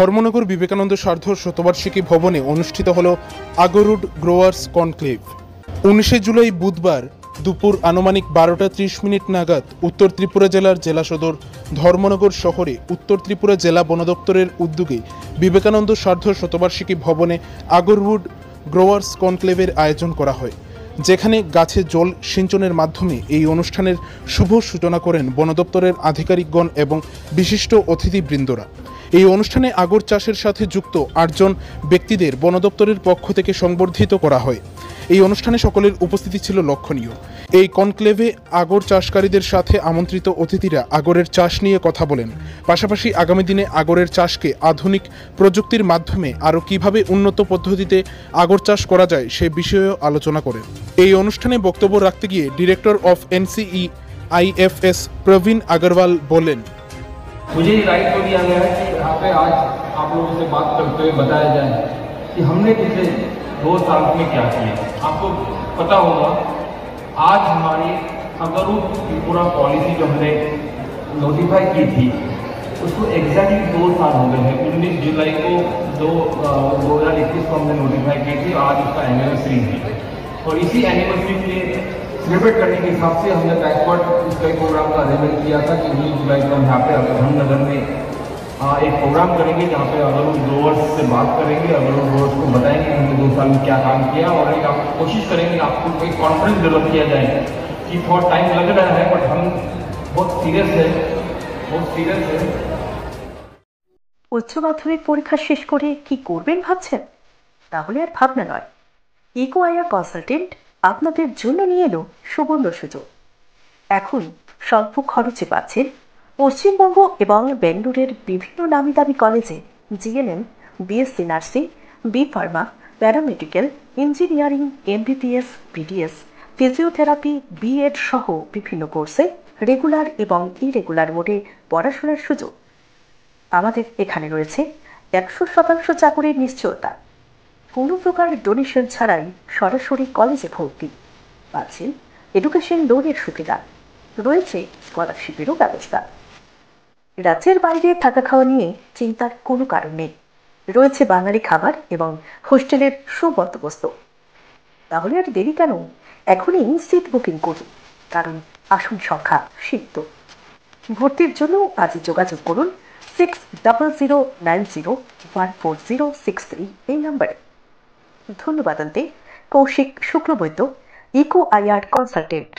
ধর্মনগর বিবেকানন্দ সার্ধ শতবার্ষিকী ভবনে অনুষ্ঠিত হল আগরউড গ্রোয়ার্স কনক্লেভ। 19 জুলাই বুধবার দুপুর আনুমানিক 12টা 30 মিনিট নাগাদ উত্তর ত্রিপুরা জেলার জেলা সদর ধর্মনগর শহরে উত্তর ত্রিপুরা জেলা বন দপ্তরের উদ্যোগে বিবেকানন্দ সার্ধ শতবার্ষিকী ভবনে আগরউড গ্রোয়ার্স কনক্লেভের আয়োজন করা হয়, যেখানে গাছে জল সিঞ্চনের মাধ্যমে এই অনুষ্ঠানের শুভ সূচনা করেন বন দপ্তরের আধিকারিকগণ এবং বিশিষ্ট অতিথিবৃন্দরা। এই অনুষ্ঠানে আগর চাষের সাথে যুক্ত 8 জন ব্যক্তিদের বন দপ্তরের পক্ষ থেকে সংবর্ধিত করা হয়। এই অনুষ্ঠানে সকলের উপস্থিতি ছিল লক্ষণীয়। এই কনক্লেভে আগর চাষকারীদের সাথে আমন্ত্রিত অতিথিরা আগরের চাষ নিয়ে কথা বলেন, পাশাপাশি আগামী দিনে আগরের চাষকে আধুনিক প্রযুক্তির মাধ্যমে আরও কিভাবে উন্নত পদ্ধতিতে আগর চাষ করা যায় সে বিষয়েও আলোচনা করেন। এই অনুষ্ঠানে বক্তব্য রাখতে গিয়ে director of NCEIFS Praveen Agarwal बोलें, मुझे ये दायित्व दिया गया है कि यहाँ पे आज आप लोगों से बात करते हुए बताया जाए कि हमने पिछले 2 साल में क्या किया। आपको पता होगा आज हमारी अगरउड त्रिपुरा पॉलिसी जो हमने नोटिफाई की थी उसको एग्जैक्टली 2 साल हो गए हैं। 19 जुलाई को 2021 को हमने नोटिफाई की थी। आज उसका एनिवर्सरी है और इसी एनिवर्सरी के सेलिब्रेट करने के हिसाब से हमने बैकवर्ड इसका एक प्रोग्राम का अरेंजमेंट किया था कि 19 जुलाई को हम यहाँ पे धर्मनगर में एक प्रोग्राम करेंगे जहाँ पे अगरउड ग्रोवर्स से बात करेंगे, अगरउड ग्रोवर्स को बताएंगे हमने 2 साल में क्या काम किया और एक आप कोशिश करेंगे आपको एक कॉन्फ्रेंस डेवलप किया जाए कि थोड़ा टाइम लग रहा है बट हम बहुत सीरियस है। উচ্চ মাধ্যমিক পরীক্ষা শেষ করে কি করবেন ভাবছেন? তাহলে আর ভাবনা নয়, ইকোআইআর কনসালটেন্ট আপনাদের জন্য নিয়ে এলো সুবর্ণ সুযোগ। এখন স্বল্প খরচে পাচ্ছেন পশ্চিমবঙ্গ এবং বেঙ্গালুরুর বিভিন্ন নামি দামি কলেজে GNM, BSc nursing, B pharma, paramedical, engineering, MBBS, BDS, physiotherapy, BEd সহ বিভিন্ন কোর্সে রেগুলার এবং ইরেগুলার মোডে পড়াশোনার সুযোগ। আমাদের এখানে রয়েছে 100% চাকরির নিশ্চয়তা, কোনো প্রকার ডোনেশন ছাড়াই সরাসরি কলেজে ভর্তি, পাচ্ছেন এডুকেশন লোনের সুবিধা, রয়েছে স্কলারশিপেরও ব্যবস্থা। রাজ্যের বাইরে থাকা খাওয়া নিয়ে চিন্তার কোনো কারণ নেই, রয়েছে বাঙালি খাবার এবং হোস্টেলের সুবন্দোবস্ত। তাহলে আর দেরি কেন? এখনই সিট বুকিং করুন, কারণ আসন সংখ্যা সীমিত। ভর্তির জন্য আজই যোগাযোগ করুন 60901406 এই নম্বরে। ধন্যবাদ আনতে কৌশিক শুক্লবৈদ্য, ইকোআইআর কনসালটেন্ট।